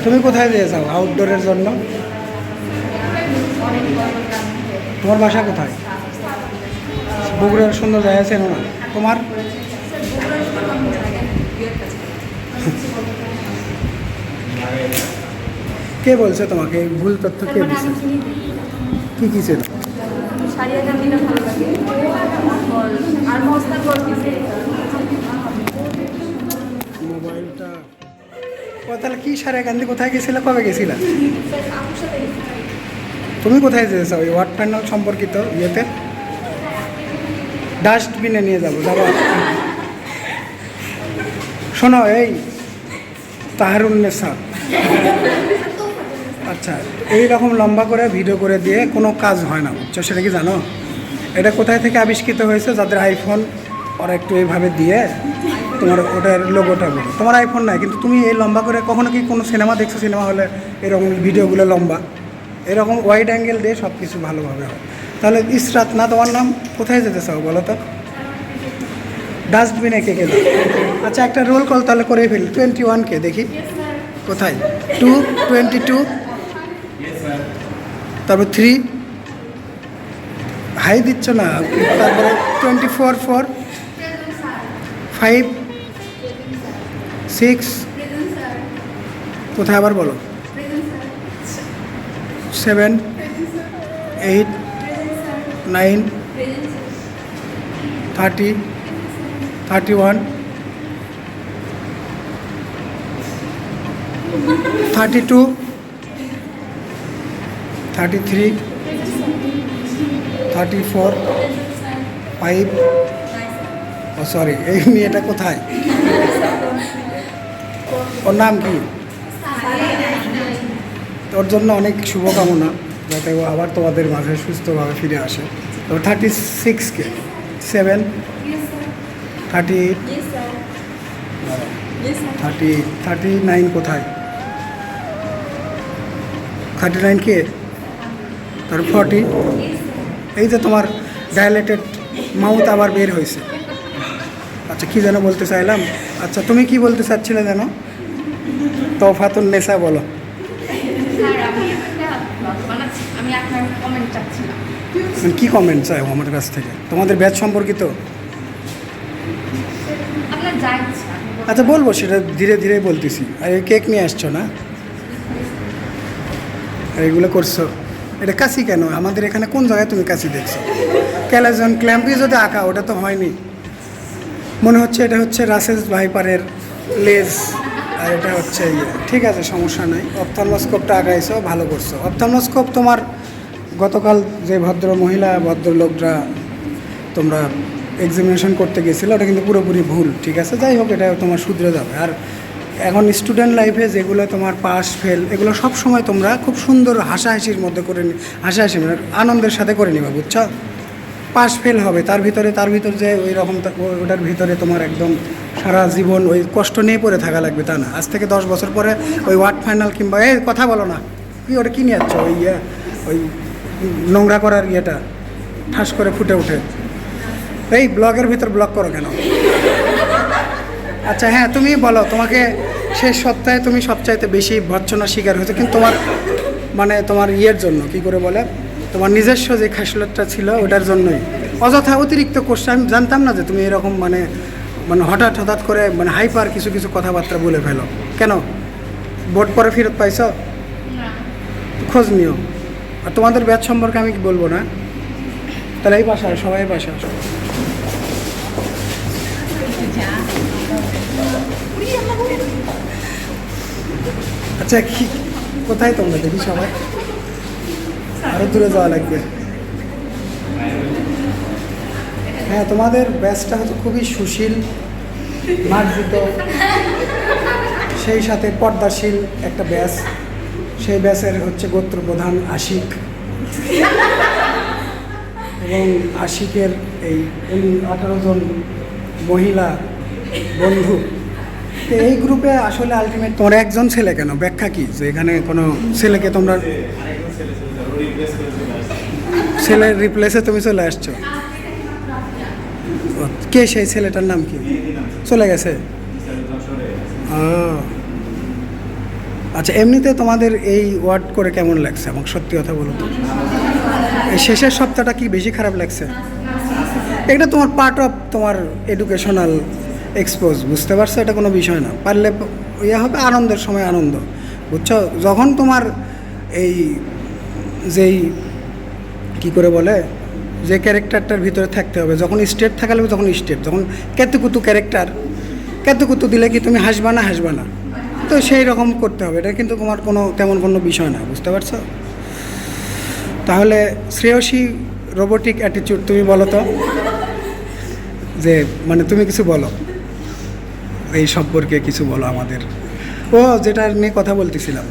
তুমি কোথায় দিয়ে যাও আউটডোরের জন্য? তোমার বাসা কোথায়? বগুড়ার সুন্দর জায়গা আছে না তোমার? কে বলছে তোমাকে এই ভুল তথ্য? কে বলছে? কি কি ছিল? মোবাইলটা ও তাহলে কি সারিয়াকান্দি কোথায় গেছিলে? কবে গেছিলা? তুমি কোথায় যেতেছ ওই ওয়ার্ড ফাইনাল সম্পর্কিত ইয়েতে? ডাস্টবিনে নিয়ে যাবো যাবো। শোনো এই তাহারুন্নেসা, আচ্ছা এইরকম লম্বা করে ভিডিও করে দিয়ে কোনো কাজ হয় না, বুঝছো? সেটা কি জানো? এটা কোথায় থেকে আবিষ্কৃত হয়েছে? যাদের আইফোন ওরা একটু এইভাবে দিয়ে তোমার ওটার লোগোটা বলো। তোমার আইফোন নাই কিন্তু তুমি এই লম্বা করে কখনো কি কোনো সিনেমা দেখছো? সিনেমা হলে এরকম ভিডিওগুলো লম্বা এরকম ওয়াইড অ্যাঙ্গেল দিয়ে সব কিছু ভালোভাবে হয়। তাহলে ইসরাত না তোমার নাম? কোথায় যেতে চাও বলো তো? ডাস্টবিনে কে গেল? আচ্ছা একটা রোল কল তাহলে করে ফেলি। 21কে দেখি কোথায়? 2, 22, তারপর 3 হাই দিচ্ছ না, তারপরে 24, 4, 5, 6 কোথায় আবার বলো? 7, 8, 9, 30, 31, 32, 33, 34, 5, ও সরি এই মেয়েটা কোথায়? ওর নাম কি? ওর জন্য অনেক শুভকামনা, যাতে ও আবার তোমাদের মাঝে সুস্থভাবে ফিরে আসে। তো 36কে 7, 38, 39 কোথায়? 39 কে? তার 40, এই যে তোমার ডায়ালেটেড মাউথ আবার বের হয়েছে। আচ্ছা কী যেন বলতে চাইলাম? আচ্ছা তুমি কি বলতে চাচ্ছিলে যেন? তোফাতুন নেসা বলো। কি কমেন্ট চাই আমার কাছ থেকে তোমাদের ব্যাচ সম্পর্কিত? আচ্ছা বলবো, সেটা ধীরে ধীরে বলতেছি। আর এই কেক নিয়ে আসছো না? আর এগুলো করছো, এটা কাশি কেন? আমাদের এখানে কোন জায়গায় তুমি কাশি দেখছো? ক্যালাজন ক্ল্যাম্পি যদি আঁকা, ওটা তো হয়নি। মনে হচ্ছে এটা হচ্ছে রাসেস ভাইপারের লেজ, আর এটা হচ্ছে ইয়ে। ঠিক আছে সমস্যা নাই। অপথলমস্কোপটা আঁকাইছো, ভালো করছো। অপথলমস্কোপ তোমার গতকাল যে ভদ্র মহিলা ভদ্রলোকরা তোমরা এক্সামিনেশন করতে গেছিলো, ওটা কিন্তু পুরোপুরি ভুল। ঠিক আছে, যাই হোক, এটা তোমার শুধরে যাবে। আর এখন স্টুডেন্ট লাইফে যেগুলো তোমার পাস ফেল, এগুলো সব সময় তোমরা খুব সুন্দর হাসাহাসির মধ্যে করে হাসাহাসি মানে আনন্দের সাথে করে নিবা, বুঝছো? পাস ফেল হবে, তার ভিতরে যে ওই রকম ওটার ভিতরে তোমার একদম সারা জীবন ওই কষ্ট নিয়ে পড়ে থাকা লাগবে তা না। আজ থেকে 10 বছর পরে ওই ওয়ার্ড ফাইনাল কিংবা এই কথা বলো না, কি ওটা কী নিয়ে যাচ্ছ? ওই ওই নোংরা করার ইয়েটা ঠাস করে ফুটে ওঠে। এই ব্লগের ভিতর ব্লগ করো কেন? আচ্ছা হ্যাঁ তুমি বলো, তোমাকে শেষ সপ্তাহে তুমি সবচাইতে বেশি ভর্ৎসনার শিকার হয়েছে, কিন্তু তোমার মানে তোমার ইয়ের জন্য কি করে বলে, তোমার নিজস্ব যে খাসলতটা ছিল ওটার জন্যই অযথা অতিরিক্ত করছে। আমি জানতাম না যে তুমি এরকম মানে মানে হঠাৎ করে মানে হাইপার কিছু কিছু কথাবার্তা বলে ফেলো। কেন বোর্ড পরে ফেরত পাইছ? খোঁজ নিও। আর তোমাদের ব্যাচ সম্পর্কে আমি কি বলবো না? তাহলে এই বাসায় সবাই বাসায় আসো। আচ্ছা কি কোথায় তোমরা দেখি সবাই? আরো দূরে যাওয়া লাগবে। হ্যাঁ তোমাদের ব্যাচটা হচ্ছে খুবই সুশীল, মার্জিত, সেই সাথে পর্দাশীল একটা ব্যাচ। সেই ব্যাচের হচ্ছে গোত্রপ্রধান আশিক, এবং আশিকের এই 18 জন মহিলা বন্ধু। তো এই গ্রুপে আসলে আলটিমেট তোমার একজন ছেলে কেন? ব্যাখ্যা কি যে এখানে কোনো ছেলেকে তোমরা ছেলের রিপ্লেসে তুমি চলে আসছো? কে সেই ছেলেটার নাম কি? চলে গেছে? আচ্ছা, এমনিতে তোমাদের এই ওয়ার্ড করে কেমন লাগছে আমাকে সত্যি কথা বলো তো? এই শেষের সপ্তাহটা কি বেশি খারাপ লাগছে? এটা তোমার পার্ট অফ তোমার এডুকেশনাল এক্সপোজ, বুঝতে পারছো? এটা কোনো বিষয় না, পারলে ইয়ে হবে, আনন্দের সময় আনন্দ, বুঝছো? যখন তোমার এই যেই কী করে বলে, যে ক্যারেক্টারটার ভিতরে থাকতে হবে, যখন স্টেট থাকা লাগবে তখন স্টেট, যখন কেতুকুতু ক্যারেক্টার, কেতুকুতু দিলে কি তুমি হাসবা না, তো সেই রকম করতে হবে। এটা কিন্তু তোমার কোনো তেমন কোনো বিষয় না, বুঝতে পারছো? তাহলে শ্রেয়সী রোবোটিক অ্যাটিটিউড, তুমি বলো তো, যে মানে তুমি কিছু বলো এই সম্পর্কে, কিছু বলো আমাদের। ও যেটা নিয়ে কথা বলতেছিলাম,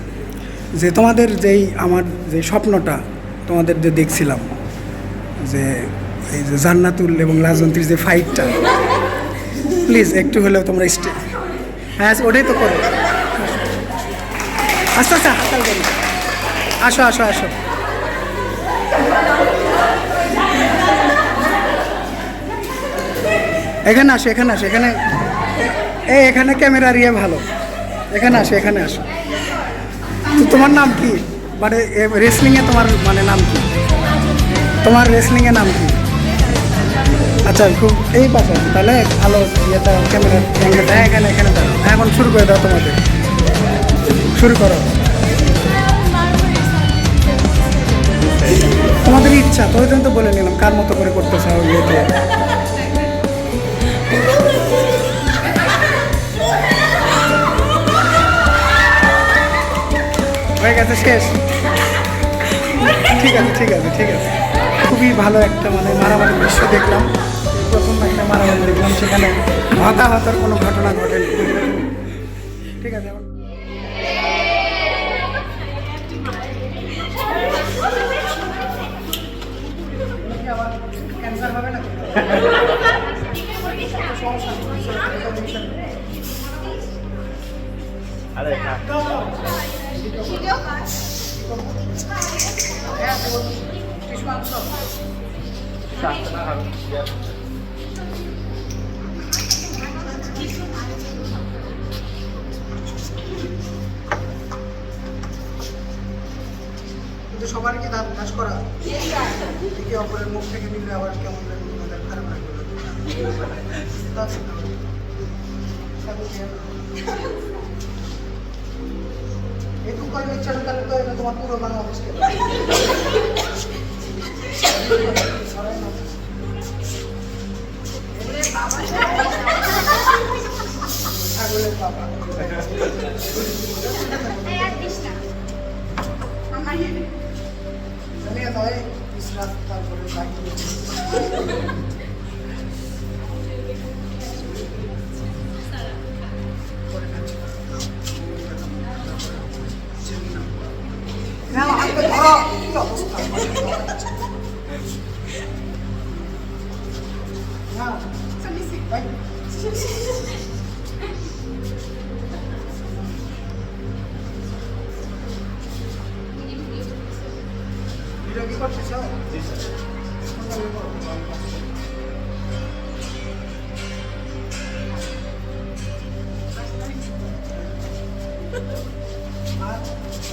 যে তোমাদের যেই আমার যে স্বপ্নটা তোমাদের যে দেখছিলাম, যে এই যে জান্নাতুল এবং রাজন্ত্রীর যে ফাইটটা, প্লিজ একটু হলেও তোমরা হ্যাঁ ওটাই তো করো। আচ্ছা আচ্ছা, আসো আসো আসো। এখানে আসো, এখানে ক্যামেরার ইয়ে ভালো, এখানে আসো। তো তোমার নাম কি, মানে রেসলিংয়ে তোমার মানে নাম কি, তোমার রেসলিংয়ের নাম কি? আচ্ছা, খুব এই পাশে, তাহলে ভালো ইয়েটা ক্যামেরার অ্যাঙ্গেলটা এখানে দাও। এখন শুরু করে দাও, শুরু করো। তোমাদের ইচ্ছা, তো ওই জন্য তো বলে নিলাম কার মতো করে করতে চাও ইয়েতে। হয়ে গেছে, শেষ। ঠিক আছে। খুবই ভালো একটা মানে মারামারি দৃশ্য দেখলাম, প্রথম একটা মারামারি দেখলাম, সেখানে হতাহতের কোনো ঘটনা ঘটেনি। ঠিক আছে। ক্যান্সার হবে না? কিন্তু সবার কি দাঁত ঘাস করা, একে অপরের মুখ থেকে নিলে আবার কেমন খারাপ লাগবে। একটু করে ইচ্ছা তাহলে তো এটা তোমার পুরো বাংলাদেশকে ছাগলের বাবা জানিয়ে দেয় ইসরাত, তারপরে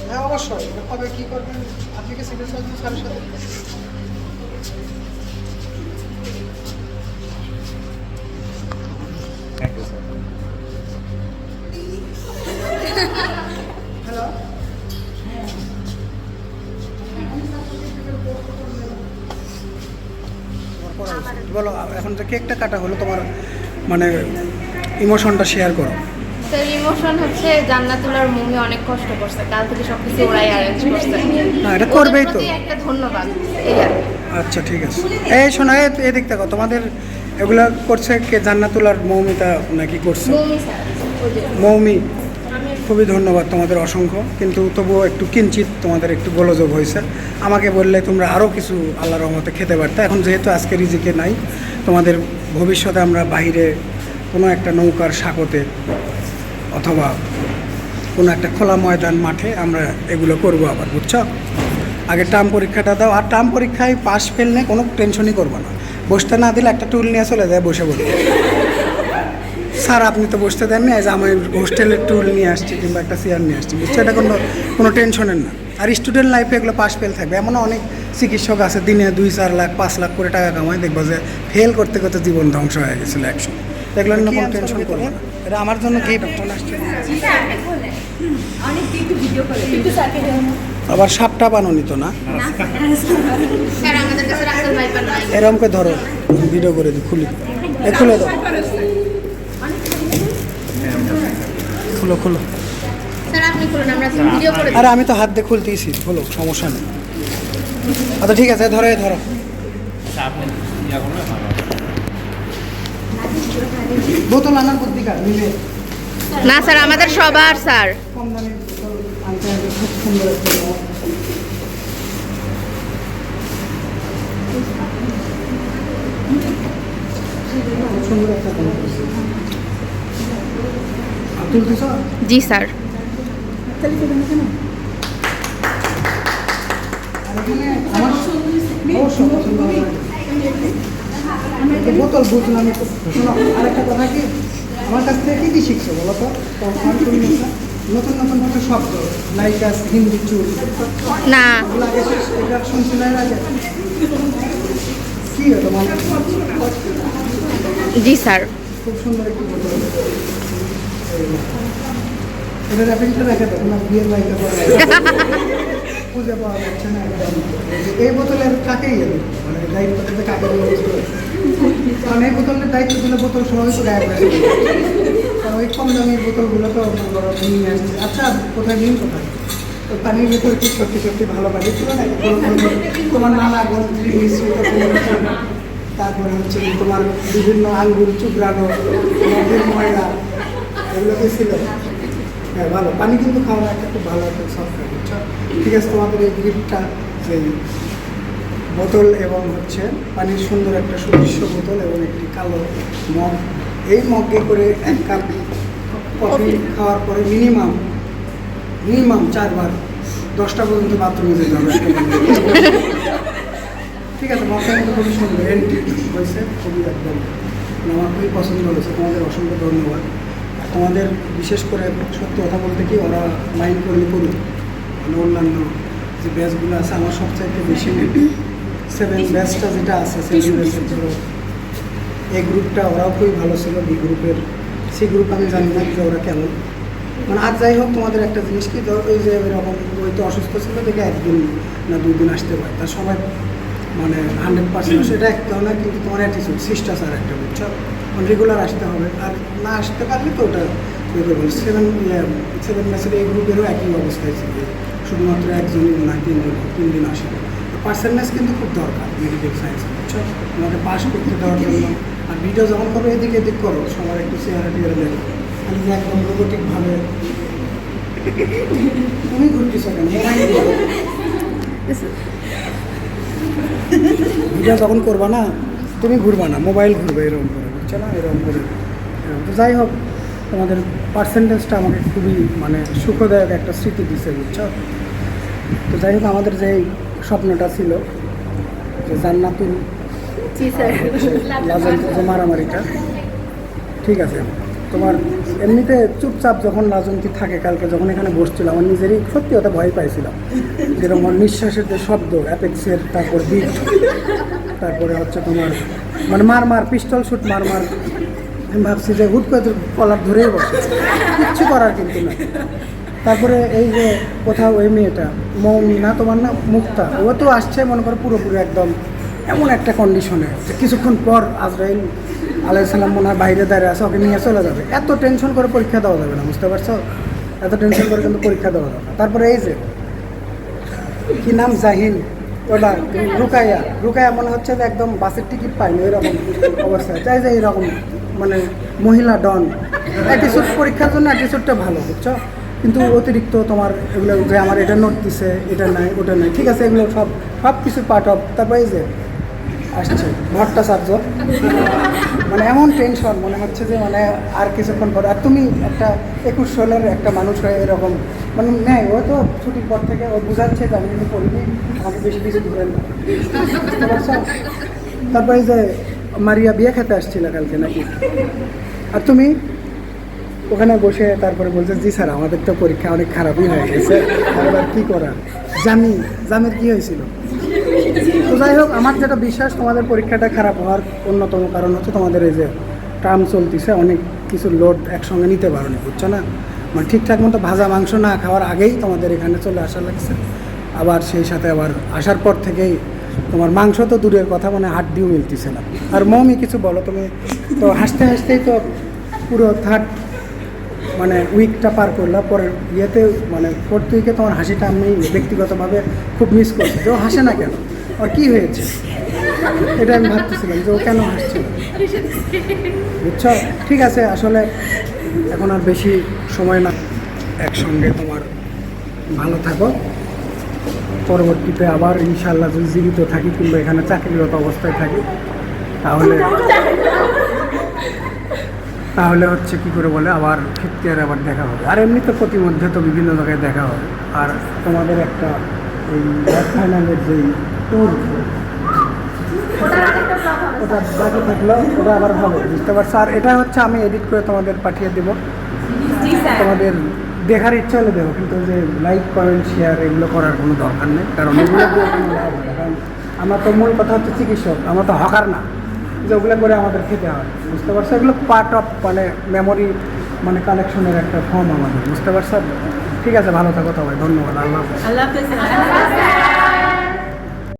হ্যাঁ অবশ্যই। কবে কি করবেন আপনি? কি সিভিল সার্জন স্যারের সাথে হ্যালো বলো। এখন যে কেকটা কাটা হলো, তোমার মানে ইমোশনটা শেয়ার করো। তো ইমোশন হচ্ছে জান্নাতুলার মুভি অনেক কষ্ট করছে, কাল থেকে সবকিছু ওরাই অ্যারেঞ্জ করছে। না এটা করবেই তো, একটা ধন্যবাদ এই আর। আচ্ছা ঠিক আছে। এই শোনো, এই দিক থেকে তোমাদের এগুলা করছে কে? জান্নাতুলার মৌমিতা নাকি করছে? মৌমি, খুবই ধন্যবাদ তোমাদের, অসংখ্য। কিন্তু তবুও একটু কিঞ্চিত তোমাদের একটু গোলযোগ হয়েছে। আমাকে বললে তোমরা আরও কিছু আল্লাহর রহমতে খেতে পারতে। এখন যেহেতু আজকে রিজিকে নাই, তোমাদের ভবিষ্যতে আমরা বাইরে কোনো একটা নৌকার সাগতে অথবা কোনো একটা খোলা ময়দান মাঠে আমরা এগুলো করব আবার, বুঝছো? আগে টার্ম পরীক্ষাটা দাও, আর টার্ম পরীক্ষায় পাস ফেল নিয়ে কোনো টেনশনই করবো না। বসতে না দিলে একটা টুল নিয়ে চলে যায়, বসে বসে স্যার আপনি তো বসতে দেননি, আজ আমি হোস্টেলের টুল নিয়ে আসছি কিংবা একটা চেয়ার নিয়ে আসছি, বুঝছো? এটা কোনো টেনশনের না। আর স্টুডেন্ট লাইফে এগুলো পাস ফেল থাকবে। এমনও অনেক চিকিৎসক আছে দিনে 2-4 লাখ 5 লাখ করে টাকা কামায়, দেখবো যে ফেল করতে করতে জীবন ধ্বংস হয়ে গেছিলো একসময়। এগুলো নিয়ে কোনো টেনশন করবো না। এটা আমার জন্য গিফট ফোন আসছে। আবার সাপটা বানানি তো না, স্যার আমাদের কাছে রাসেল ভাইপার নাই। এরকম করে ধরো, ভিডিও করে দিই, খুলে খুলে দাও, খুলো খুলো। স্যার আপনি খুলুন, আমরা ভিডিও করে আরে আমি তো হাত দিয়ে খুলতেইছি, হলো সমস্যা নেই। আচ্ছা ঠিক আছে, ধরো ধরো। বোতল আনার বুদ্ধি কার মিলে না স্যার, আমাদের সবার স্যার। কম দামে বোতল আনতে হবে, খুব সুন্দর একটা মগ। খুব সুন্দর একটা মগ। আর তুলতেছ? জি স্যার। আর এখানে আমার অবশ্যই পছন্দ হবে। এই বোতল বুঝলাম তো। শোনো, আরেকটা কথা কি, আমার কাছ থেকে কী শিখছো বলো তো? নতুন নতুন কিছু শব্দ, নায়িকাস, হিন্দি চুল, না এগুলো আগে এটা শুনছিল এর আগে? কী তোমার? জি স্যার। খুব সুন্দর একটি বোতল। এটা র্যাপিংটা রেখে দেবো না, বিয়ের নায়িকা খুঁজে পাওয়া যাচ্ছে না একদম। এই বোতলের কাকেই এলো, মানে দায়িত্বটাতে কাকে দেবো বুঝতে পারছি। কারণ এই বোতলের দায়িত্ব দিলে বোতল সবাই তো গায়ে পড়ে যাবে। কারণ ওই কম দামি বোতলগুলো তো নিয়ে আসছে। আচ্ছা কোথায় নিন কোথায়? তো পানির ভিতরে কি সত্যি সত্যি ভালো পানি ছিল না? তোমার নানা গ্রন্থি মিশ্রিত তারপরে হচ্ছে তোমার বিভিন্ন আঙ্গুল চুপড়ানো, নদীর ময়লা, এগুলো কি ছিল? হ্যাঁ ভালো পানি কিন্তু খাওয়া একটা খুব ভালো একটা সফটওয়্যার, বুঝছো? ঠিক আছে, তোমাদের এই গিফটটা যে বোতল এবং হচ্ছে পানির সুন্দর একটা সুদৃশ্য বোতল এবং একটি কালো মগ। এই মগে করে 1 কাপ কফি খাওয়ার পরে মিনিমাম 4 বার 10টা পর্যন্ত বাথরুমে যেতে হবে। ঠিক আছে, মগটা কিন্তু খুবই সুন্দর, এন্টি হয়েছে, খুবই একদম আমার খুবই পছন্দ হয়েছে। তোমাদের অসংখ্য ধন্যবাদ। আর তোমাদের বিশেষ করে সত্যি কথা বলতে কি, ওরা মাইন্ড করলে করুক, মানে অন্যান্য যে ব্যাচগুলো আছে আমার সবচাইতে বেশি 7 ব্যাচটা যেটা আছে 7 ব্যাচের এই গ্রুপটা ওরাও খুবই ভালো ছিল। বি গ্রুপের সি গ্রুপ আমি জানি না যে ওরা কেমন, মানে আর যাই হোক তোমাদের একটা জিনিস কি, ধর ওই যে এরকম ওই তো অসুস্থ ছিল দেখে 1 দিন না 2 দিন আসতে পারে, তার সবাই মানে 100% সেটা এক ধরনের, কিন্তু তোমার অ্যাটিচিউড শিষ্টাচার একটা, বুঝছো? মানে রেগুলার আসতে হবে, আর না আসতে পারলে তো ওটা ওই করবো। 7 ব্যাচের এই গ্রুপেরও একই অবস্থায় ছিল, শুধুমাত্র একজনই না 3 দিন আসে। পার্সেন্টেজ কিন্তু খুব দরকার মেডিকেল সায়েন্সে, বুঝছো? তোমাকে পাস করতে দেওয়ার জন্য। আর ভিডিও যখন করো এদিক এদিক করো, সবার একটু চেহারা টেহারা দেখো, খালি যে একদম রোবোটিকভাবে তুমি ঘুরতেছো কেন? ভিডিও যখন করবা না তুমি ঘুরবা না, মোবাইল ঘুরবে এরকম করে, বুঝছো না? এরকম করে। তো যাই হোক, তোমাদের পার্সেন্টেজটা আমাকে খুবই মানে সুখদায়ক একটা স্মৃতি দিচ্ছে, বুঝছো? তো যাই হোক, আমাদের যে স্বপ্নটা ছিল যে জান্নাতুল লাজন্তীর যে মারামারিটা, ঠিক আছে, তোমার এমনিতে চুপচাপ যখন লাজন্তী থাকে, কালকে যখন এখানে বসছিল আমার নিজেরই সত্যি ওটা ভয় পাইছিলাম, যেরকম আমার নিঃশ্বাসের যে শব্দ, অ্যাপেক্সের, তারপর বিট, তারপরে হচ্ছে তোমার মানে মার পিস্টল শুট মার আমি ভাবছি যে হুট করে কলার ধরেই বসে, কিচ্ছু করার কিন্তু না। তারপরে এই যে কোথাও ওই মেয়েটা মৌমিনা তোমার না, মুক্তা, ও তো আসছে মনে করো পুরোপুরি একদম এমন একটা কন্ডিশনে যে কিছুক্ষণ পর আজরাইল আলাইহিস সালাম মনে হয় বাইরে দাঁড়িয়ে আছে, ওকে নিয়ে চলে যাবে। এত টেনশন করে পরীক্ষা দেওয়া যাবে না, বুঝতে পারছো? এত টেনশন করে কিন্তু পরীক্ষা দেওয়া যাবে না। তারপরে এই যে কি নাম, জাহিন, ওটা রুকাইয়া মনে হচ্ছে যে একদম বাসের টিকিট পাইনি এরকম অবস্থায়, চাই যে এরকম মানে মহিলা ডন। অ্যাটিচিউড পরীক্ষার জন্য অ্যাটিচিউডটা ভালো, বুঝছো? কিন্তু অতিরিক্ত তোমার এগুলো যে আমার এটা নোট দিছে, এটা নাই ওটা নাই, ঠিক আছে, এগুলো সব কিছু পার্ট অফ। তারপরে এই যে আসছে ভট্টাচার্য, মানে এমন টেনশন মনে হচ্ছে যে মানে আর কিছুক্ষণ পর। আর তুমি একটা 21 সালের একটা মানুষ হয়ে এরকম মানে নেই, ও তো ছুটির পর থেকে ও বুঝাচ্ছে যে আমি কিন্তু পড়িনি, আমাকে বেশি ধরেন না, বুঝতে পারছো? তারপরে এই যে মারিয়া বিয়ে খেতে আসছিল কালকে নাকি, আর তুমি ওখানে বসে তারপরে বলছে জি স্যার আমাদের তো পরীক্ষা অনেক খারাপই হয়ে গেছে, আর কী করার। জামির কী হয়েছিল? তো যাই হোক, আমার যেটা বিশ্বাস তোমাদের পরীক্ষাটা খারাপ হওয়ার অন্যতম কারণ হচ্ছে তোমাদের এই যে টার্ম চলতেছে, অনেক কিছু লোড একসঙ্গে নিতে পারো না, বুঝছো না? মানে ঠিকঠাক মতো ভাজা মাংস না খাওয়ার আগেই তোমাদের এখানে চলে আসা লাগছে, আবার সেই সাথে আবার আসার পর থেকেই তোমার মাংস তো দূরের কথা, মানে হাড্ডিও মিলতেছে না। আর মৌমি কিছু বলো, তুমি তো হাসতে হাসতেই তো পুরো থার্ড মানে উইকটা পার করলাম, পরের ইয়েতে মানে ফোর্থ উইকে তোমার হাসিটা আমি ব্যক্তিগতভাবে খুব মিস করছি, যে ও হাসে না কেন, আর কী হয়েছে, এটা আমি ভাবতেছিলাম যে ও কেন হাসছে না, বুঝছো? ঠিক আছে, আসলে এখন আর বেশি সময় না, একসঙ্গে তোমার ভালো থাকো, পরবর্তীতে আবার ইনশাআল্লাহ যদি জীবিত থাকি কিংবা এখানে চাকরিরত অবস্থায় থাকি তাহলে হচ্ছে কী করে বলে আবার ফিফথ ইয়ারে আবার দেখা হবে। আর এমনি তো প্রতিমধ্যে তো বিভিন্ন জায়গায় দেখা হবে। আর তোমাদের একটা এই ফাইনালের যেই ট্যুর, ওটা বাকি থাকলো, ওটা আবার হবে, বুঝতে পারছো? আর এটা হচ্ছে আমি এডিট করে তোমাদের পাঠিয়ে দেবো, তোমাদের দেখার ইচ্ছা হলে দেবো, কিন্তু যে লাইক কমেন্ট শেয়ার এগুলো করার কোনো দরকার নেই, কারণ এগুলো দিয়ে কোনো লাভ হয় না। কারণ আমার তো মূল কথা হচ্ছে চিকিৎসক, আমরা তো হকার না যে ওগুলো করে আমাদের খেতে হয়, বুঝতে পারছো? এগুলো পার্ট অফ মানে মেমোরি মানে কালেকশনের একটা ফর্ম আমাদের, বুঝতে পারছো? ঠিক আছে, ভালো থাকো সবাই, ধন্যবাদ, আল্লাহ হাফেজ। আল্লাহ হাফেজ।